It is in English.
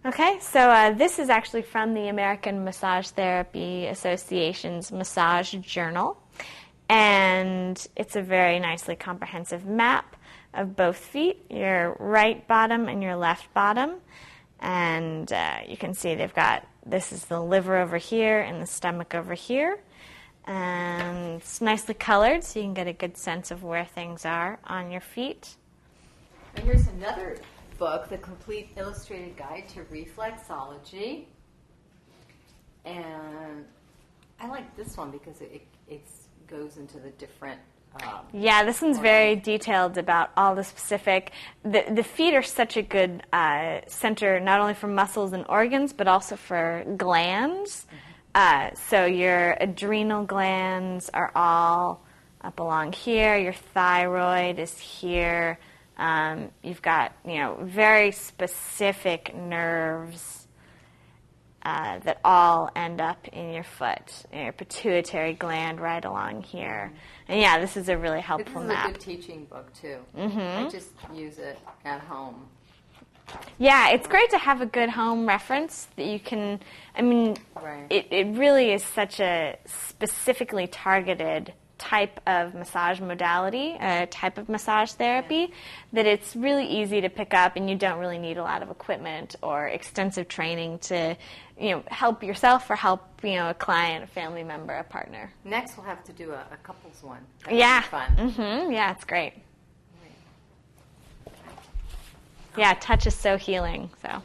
Okay, so this is actually from the American Massage Therapy Association's Massage Journal, and it's a very nicely comprehensive map of both feet, your right bottom and your left bottom, and you can see they've got, this is the liver over here and the stomach over here, and it's nicely colored so you can get a good sense of where things are on your feet. And here's another book, The Complete Illustrated Guide to Reflexology. And I like this one because it goes into the different... yeah, this one's very detailed about all the specific... The feet are such a good center, not only for muscles and organs, but also for glands. So your adrenal glands are all up along here. Your thyroid is here. You've got, very specific nerves that all end up in your foot. Your pituitary gland right along here. And yeah, this is a really helpful map. This is a good teaching book too. I just use it at home. Yeah, it's great to have a good home reference that you can, it really is such a specifically targeted type of massage modality, a type of massage therapy, that it's really easy to pick up, and you don't really need a lot of equipment or extensive training to, help yourself or help, a client, a family member, a partner. Next, we'll have to do a couples one. Yeah. Fun. Yeah, it's great. Yeah, touch is so healing, so.